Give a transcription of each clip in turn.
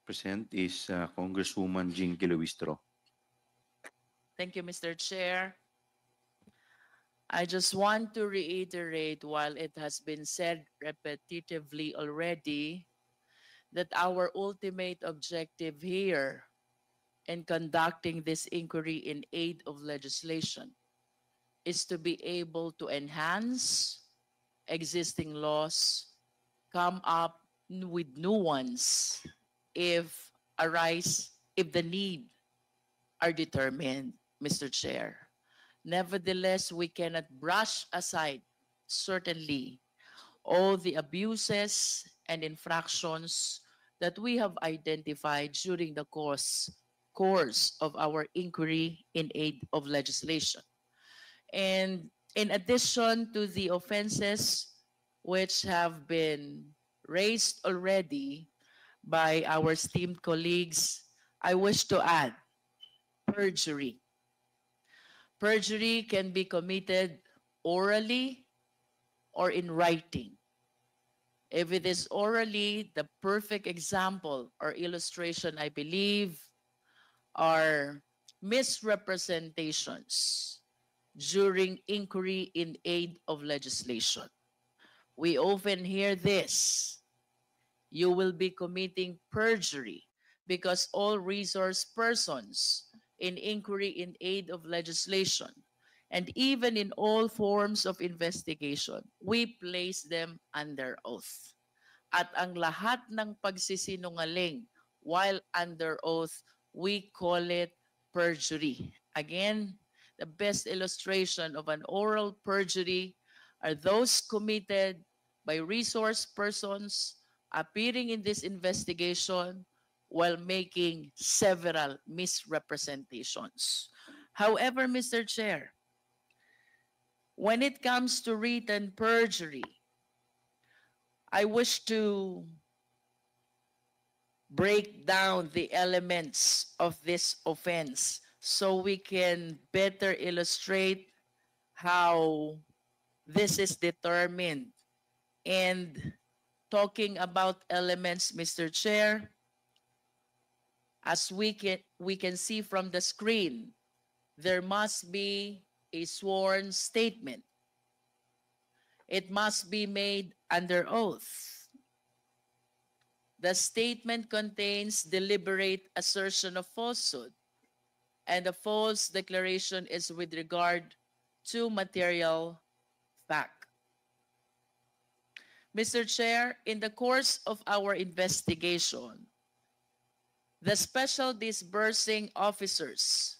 present is Congresswoman Jing Kilowistro. Thank you, Mr. Chair. I just want to reiterate, while it has been said repetitively already, that our ultimate objective here in conducting this inquiry in aid of legislation is to be able to enhance existing laws, come up with new ones if if the need are determined, Mr. Chair. Nevertheless, we cannot brush aside, certainly, all the abuses and infractions that we have identified during the course of our inquiry in aid of legislation. And in addition to the offenses which have been raised already by our esteemed colleagues, I wish to add perjury. Perjury can be committed orally or in writing. If it is orally, the perfect example or illustration, I believe, are misrepresentations during inquiry in aid of legislation. We often hear this: you will be committing perjury because all resource persons in inquiry in aid of legislation and even in all forms of investigation, we place them under oath. At ang lahat ng pagsisinungaling while under oath, we call it perjury. Again, the best illustration of an oral perjury are those committed by resource persons appearing in this investigation while making several misrepresentations. However, Mr. Chair, when it comes to written perjury, I wish to break down the elements of this offense so we can better illustrate how this is determined. And talking about elements, Mr. Chair, as we can see from the screen, there must be a sworn statement. It must be made under oath. The statement contains deliberate assertion of falsehood, and the false declaration is with regard to material fact. Mr. Chair, in the course of our investigation, the special disbursing officers,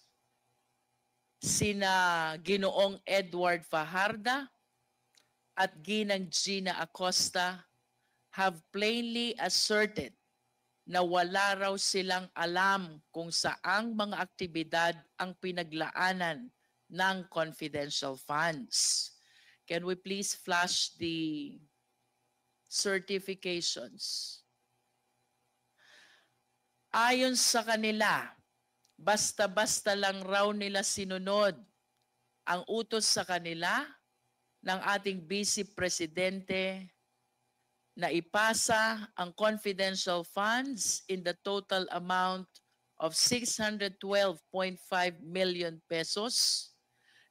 sina Ginoong Edward Fajarda at Ginang Gina Acosta, have plainly asserted na wala raw silang alam kung saang mga aktibidad ang pinaglaanan ng confidential funds. Can we please flash the certifications? Ayon sa kanila, basta-basta lang raw nila sinunod ang utos sa kanila ng ating Vice Presidente na ipasa ang confidential funds in the total amount of 612.5 million pesos,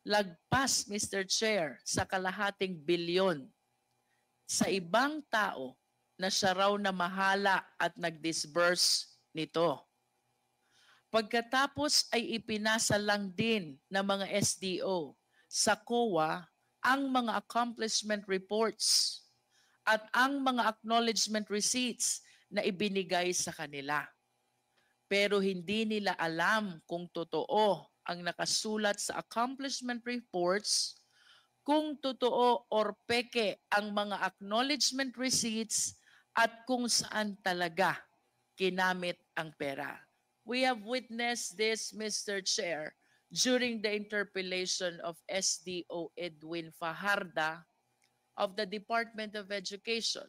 lagpas, Mr. Chair, sa kalahating bilyon sa ibang tao na siya raw na mahala at nag-disburse nito. Pagkatapos ay ipinasa lang din ng mga SDO sa COA ang mga accomplishment reports at ang mga acknowledgement receipts na ibinigay sa kanila. Pero hindi nila alam kung totoo ang nakasulat sa accomplishment reports, kung totoo or peke ang mga acknowledgement receipts at kung saan talaga kinamit ang pera. We have witnessed this, Mr. Chair, during the interpellation of SDO Edwin Fajarda of the Department of Education,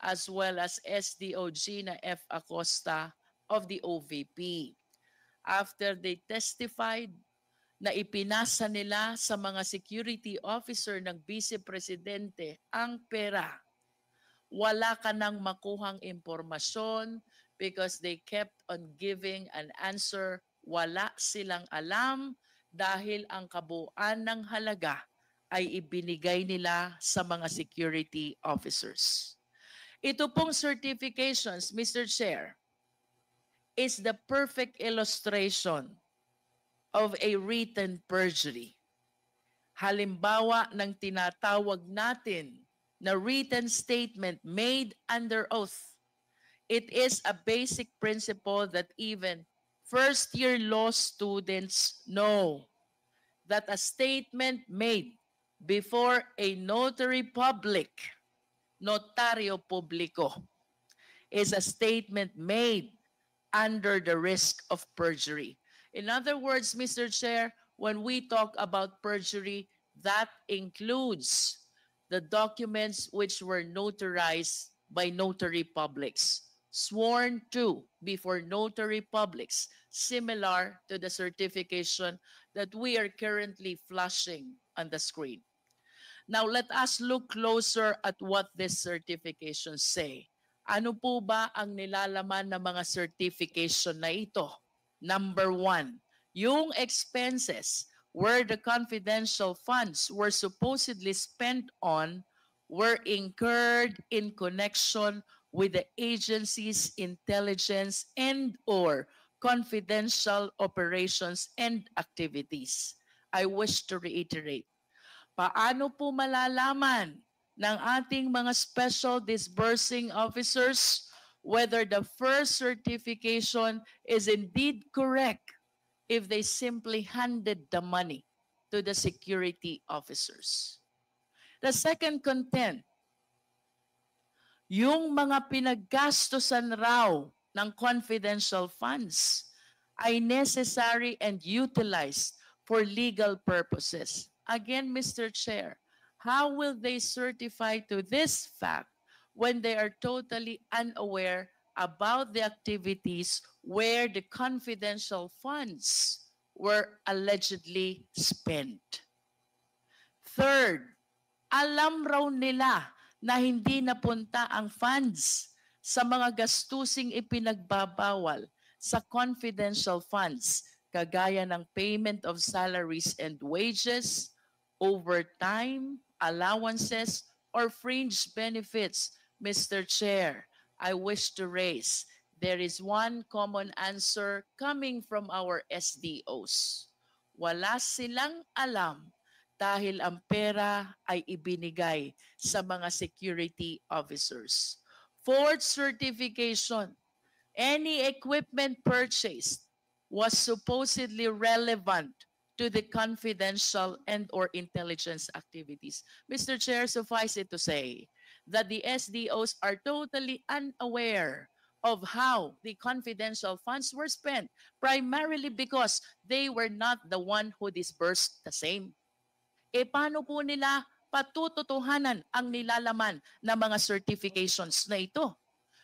as well as SDO Gina F. Acosta of the OVP. After they testified na ipinasa nila sa mga security officer ng Vice Presidente ang pera, wala ka nang makuhang impormasyon, because they kept on giving an answer, wala silang alam dahil ang kabuuan ng halaga ay ibinigay nila sa mga security officers. Ito pong certifications, Mr. Chair, is the perfect illustration of a written perjury. Halimbawa ng tinatawag natin na written statement made under oath. It is a basic principle that even first-year law students know that a statement made before a notary public, notario publico, is a statement made under the risk of perjury. In other words, Mr. Chair, when we talk about perjury, that includes the documents which were notarized by notary publics, sworn to before notary publics, similar to the certification that we are currently flashing on the screen. Now, let us look closer at what these certifications say. Ano po ba ang nilalaman ng mga certification na ito? Number 1, yung expenses where the confidential funds were supposedly spent on were incurred in connection with the agency's intelligence and or confidential operations and activities. I wish to reiterate, paano po malalaman ng ating mga special disbursing officers whether the first certification is indeed correct if they simply handed the money to the security officers? The second content, yung mga pinaggastosan raw ng confidential funds ay necessary and utilized for legal purposes. Again, Mr. Chair, how will they certify to this fact when they are totally unaware about the activities where the confidential funds were allegedly spent? Third, alam raw nila na hindi napunta ang funds sa mga gastusing ipinagbabawal sa confidential funds, kagaya ng payment of salaries and wages, overtime, allowances, or fringe benefits. Mr. Chair, I wish to raise, there is one common answer coming from our SDOs. Wala silang alam dahil ang pera ay ibinigay sa mga security officers. Fourth certification, any equipment purchased was supposedly relevant to the confidential and or intelligence activities. Mr. Chair, suffice it to say that the SDOs are totally unaware of how the confidential funds were spent, primarily because they were not the one who disbursed the same. Paano po nila patututuhanan ang nilalaman ng mga certifications na ito?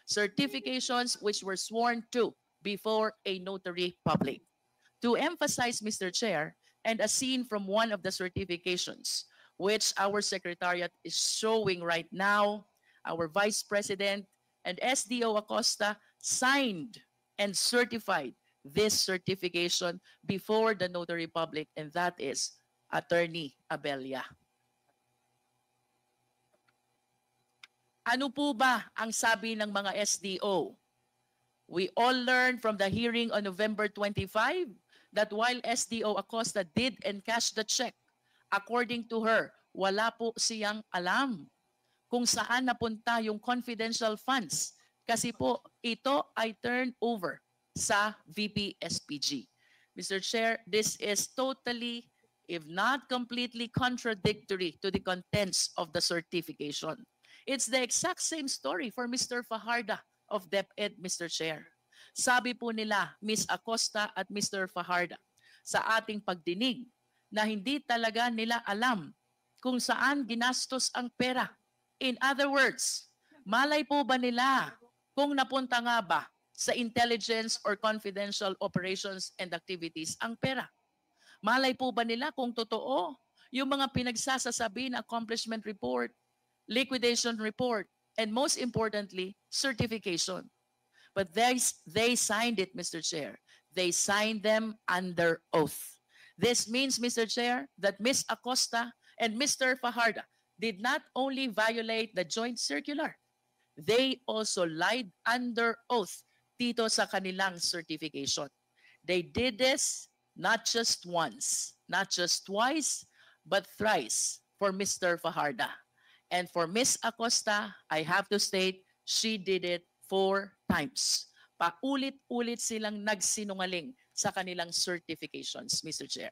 Certifications which were sworn to before a notary public. To emphasize, Mr. Chair, and as seen from one of the certifications, which our Secretariat is showing right now, our Vice President and SDO Acosta signed and certified this certification before the notary public, and that is Attorney Abella. Ano po ba ang sabi ng mga SDO? We all learned from the hearing on November 25 that while SDO Acosta did encash the check, according to her, wala po siyang alam kung saan napunta yung confidential funds kasi po ito ay turned over sa VP SPG. Mr. Chair, this is totally, if not completely, contradictory to the contents of the certification. It's the exact same story for Mr. Fajarda of DepEd, Mr. Chair. Sabi po nila, Ms. Acosta at Mr. Fajarda, sa ating pagdinig na hindi talaga nila alam kung saan ginastos ang pera. In other words, malay po ba nila kung napunta nga ba sa intelligence or confidential operations and activities ang pera? Malay po ba nila kung totoo yung mga pinagsasasabi na accomplishment report, liquidation report, and most importantly, certification? But they signed it, Mr. Chair. They signed them under oath. This means, Mr. Chair, that Ms. Acosta and Mr. Fajardo did not only violate the joint circular, they also lied under oath dito sa kanilang certification. They did this not just once, not just twice, but thrice for Mr. Fajardo. And for Ms. Acosta, I have to state, she did it 4 times. Paulit-ulit silang nagsinungaling sa kanilang certifications, Mr. Chair.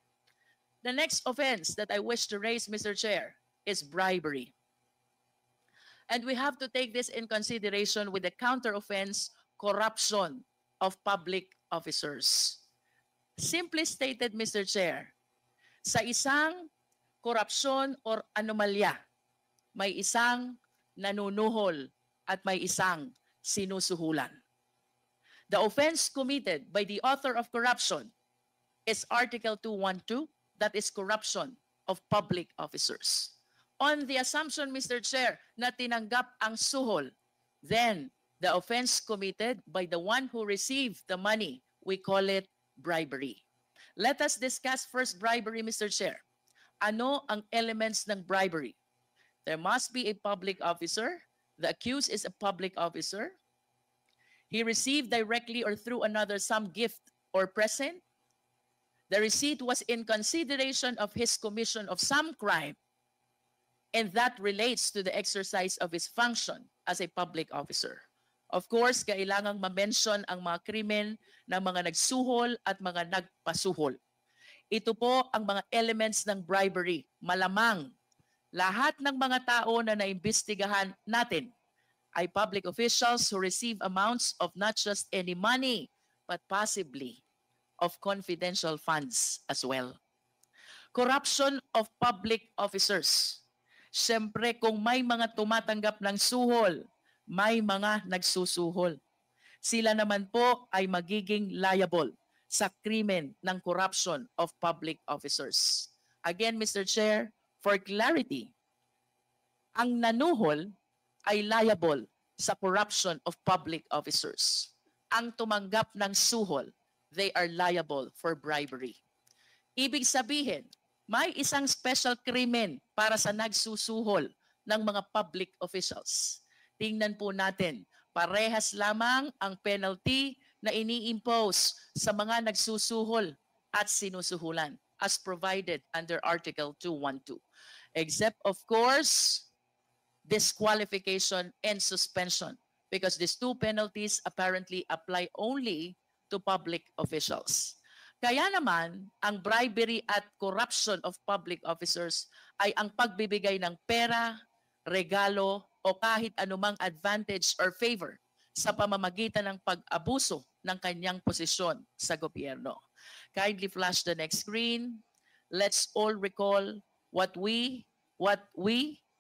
The next offense that I wish to raise, Mr. Chair, is bribery. And we have to take this in consideration with the counter-offense, corruption of public officers. Simply stated, Mr. Chair, sa isang korupsyon or anomalya, may isang nanunuhol at may isang sinusuhulan. The offense committed by the author of corruption is Article 212, that is corruption of public officers. On the assumption, Mr. Chair, na tinanggap ang suhol, then the offense committed by the one who received the money, we call it bribery. Let us discuss first bribery, Mr. Chair. Ano ang elements ng bribery? There must be a public officer. The accused is a public officer. He received directly or through another some gift or present. The receipt was in consideration of his commission of some crime, and that relates to the exercise of his function as a public officer. Of course, kailangang ma-mention ang mga krimen ng mga nagsuhol at mga nagpasuhol. Ito po ang mga elements ng bribery. Malamang lahat ng mga tao na naimbestigahan natin ay public officials who receive amounts of not just any money, but possibly of confidential funds as well. Corruption of public officers. Siyempre, kung may mga tumatanggap ng suhol, may mga nagsusuhol. Sila naman po ay magiging liable sa krimen ng corruption of public officers. Again, Mr. Chair, for clarity, ang nanuhol ay liable sa corruption of public officers. Ang tumanggap ng suhol, they are liable for bribery. Ibig sabihin, may isang special krimen para sa nagsusuhol ng mga public officials. Tingnan po natin, parehas lamang ang penalty na ini-impose sa mga nagsusuhol at sinusuhulan as provided under Article 212. Except, of course, disqualification and suspension, because these two penalties apparently apply only to public officials. Kaya naman, ang bribery at corruption of public officers ay ang pagbibigay ng pera, regalo, o kahit anumang advantage or favor sa pamamagitan ng pag-abuso ng kanyang posisyon sa gobyerno. Kindly flash the next screen. Let's all recall what we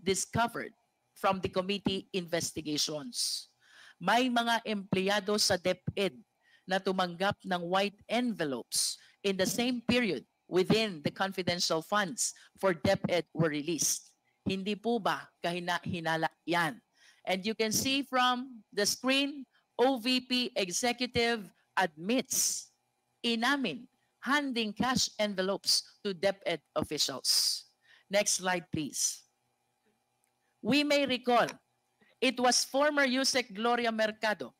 discovered from the committee investigations. May mga empleyado sa DepEd na tumanggap ng white envelopes in the same period within the confidential funds for DepEd were released. Hindi po ba kahina-hinala yan? And you can see from the screen, OVP executive admits, inamin, handing cash envelopes to DepEd officials. Next slide, please. We may recall, it was former USEC Gloria Mercado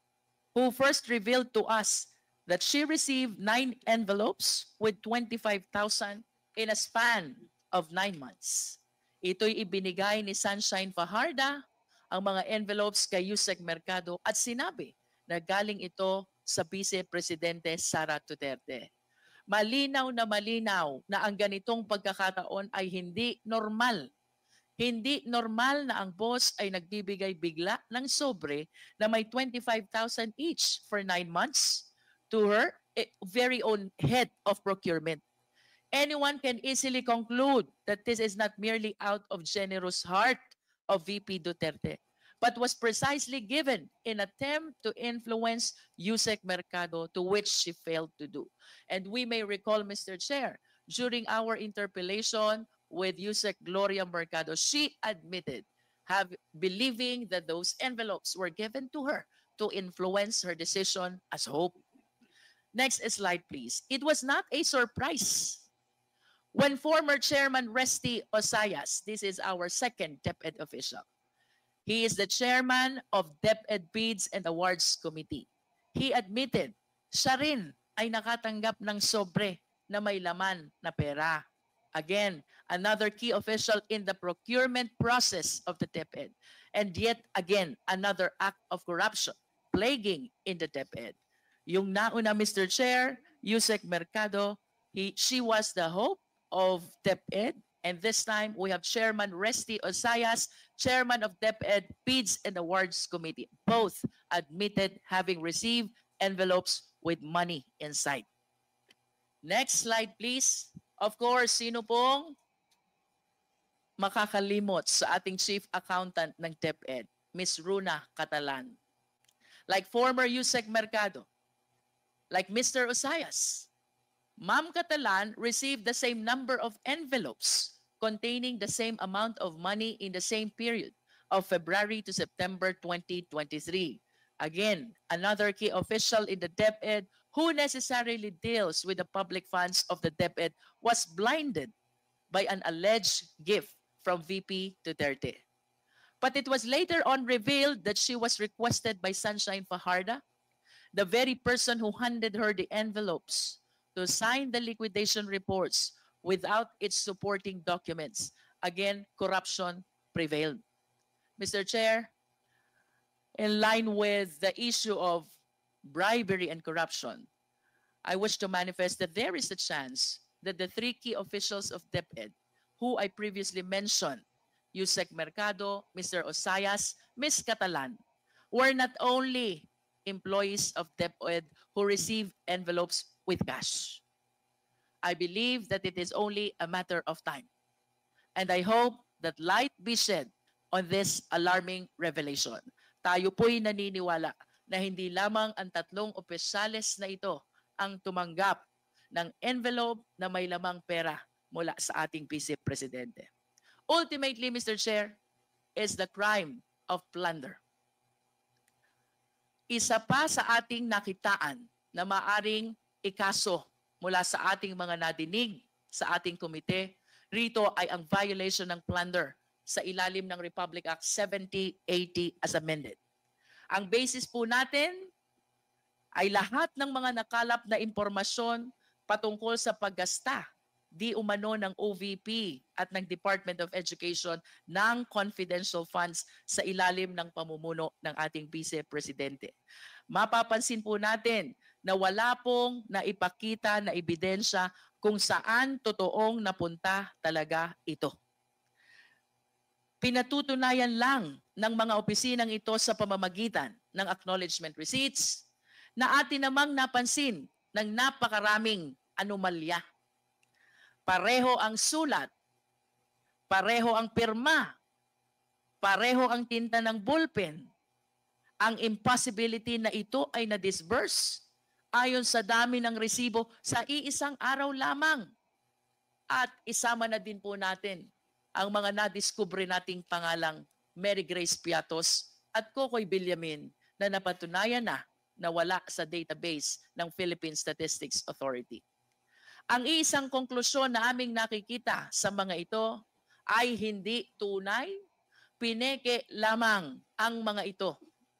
who first revealed to us that she received 9 envelopes with 25,000 in a span of 9 months. Ito'y ibinigay ni Sunshine Fajardo, ang mga envelopes kay USEC Mercado, at sinabi na galing ito sa Vice Presidente Sara Duterte. Malinaw na ang ganitong pagkakataon ay hindi normal. Hindi normal na ang boss ay nagbibigay bigla ng sobre na may 25,000 each for 9 months to her very own head of procurement. Anyone can easily conclude that this is not merely out of generous heart of VP Duterte, but was precisely given in attempt to influence USEC Mercado, to which she failed to do. And we may recall, Mr. Chair, during our interpellation with USEC Gloria Mercado, she admitted believing that those envelopes were given to her to influence her decision as Hope. Next slide, please. It was not a surprise when former Chairman Resty Osayas, this is our second DepEd official, he is the chairman of DepEd Bids and Awards Committee. He admitted, siya rin ay nakatanggap ng sobre na may laman na pera. Again, another key official in the procurement process of the DepEd. And yet again, another act of corruption plaguing in the DepEd. Yung nauna, Mr. Chair, Yusek Mercado, she was the hope of DepEd. And this time, we have Chairman Resty Osayas, Chairman of DepEd Bids and Awards Committee. Both admitted having received envelopes with money inside. Next slide, please. Of course, sino pong makakalimot sa ating Chief Accountant ng DepEd, Ms. Runa Catalan. Like former Yusek Mercado, like Mr. Osayas, Ma'am Catalan received the same number of envelopes containing the same amount of money in the same period of February to September 2023. Again, another key official in the DepEd who necessarily deals with the public funds of the DepEd was blinded by an alleged gift from VP Duterte. But it was later on revealed that she was requested by Sunshine Fajardo, the very person who handed her the envelopes, to sign the liquidation reports without its supporting documents. Again, corruption prevailed. Mr. Chair, in line with the issue of bribery and corruption, I wish to manifest that there is a chance that the three key officials of DepEd, who I previously mentioned, Yusek Mercado, Mr. Osayas, Ms. Catalan, were not only employees of DepEd who received envelopes with cash. I believe that it is only a matter of time. And I hope that light be shed on this alarming revelation. Tayo po'y naniniwala na hindi lamang ang tatlong opisyales na ito ang tumanggap ng envelope na may lamang pera mula sa ating Vice Presidente. Ultimately, Mr. Chair, is the crime of plunder. Isa pa sa ating nakitaan na maaring ikaso mula sa ating mga nadinig sa ating komite, rito ay ang violation ng plunder sa ilalim ng Republic Act 7080 as amended. Ang basis po natin ay lahat ng mga nakalap na impormasyon patungkol sa paggasta di umano ng OVP at ng Department of Education ng confidential funds sa ilalim ng pamumuno ng ating Vice Presidente. Mapapansin po natin na wala pong naipakita na ebidensya kung saan totoong napunta talaga ito. Pinatutunayan lang ng mga opisinang ito sa pamamagitan ng acknowledgement receipts na atin namang napansin ng napakaraming anomalya. Pareho ang sulat, pareho ang pirma, pareho ang tinta ng ballpen. Ang impossibility na ito ay na-disburse ayon sa dami ng resibo sa iisang araw lamang. At isama na din po natin ang mga nadiskubre nating pangalang Mary Grace Piatos at Kokoy Villamin na napatunayan na wala sa database ng Philippine Statistics Authority. Ang isang konklusyon na aming nakikita sa mga ito ay hindi tunay, pineke lamang ang mga ito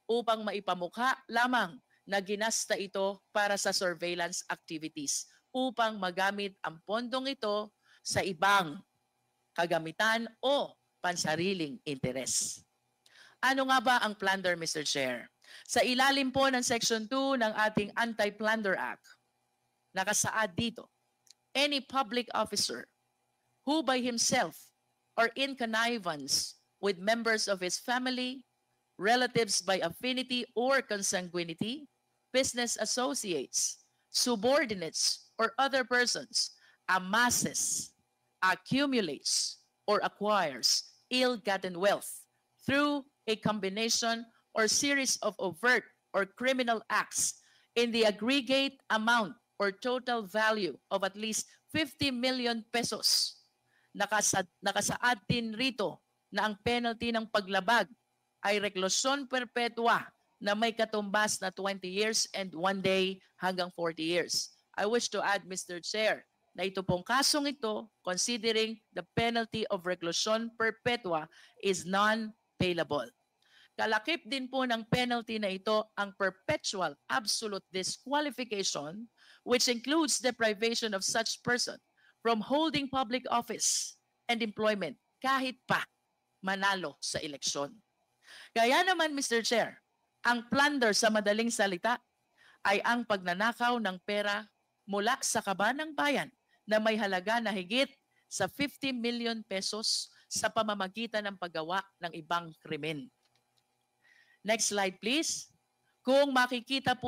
upang maipamukha lamang na ginasta ito para sa surveillance activities upang magamit ang pondong ito sa ibang kagamitan o pansariling interes. Ano nga ba ang plunder, Mr. Chair? Sa ilalim po ng Section 2 ng ating Anti-Plunder Act, nakasaad dito, any public officer who by himself or in connivance with members of his family, relatives by affinity or consanguinity, business associates, subordinates, or other persons amasses, accumulates, or acquires ill-gotten wealth through a combination or series of overt or criminal acts in the aggregate amount or total value of at least 50 million pesos. Nakasaad din rito na ang penalty ng paglabag ay reklusyon perpetua na may katumbas na 20 years and 1 day hanggang 40 years. I wish to add, Mr. Chair, na ito pong kasong ito, considering the penalty of reclusion perpetua is non-bailable. Kalakip din po ng penalty na ito ang perpetual absolute disqualification, which includes deprivation of such person from holding public office and employment kahit pa manalo sa eleksyon. Kaya naman, Mr. Chair, ang plunder sa madaling salita ay ang pagnanakaw ng pera mula sa kaban ng bayan na may halaga na higit sa 50 million pesos sa pamamagitan ng paggawa ng ibang krimen. Next slide, please. Kung makikita po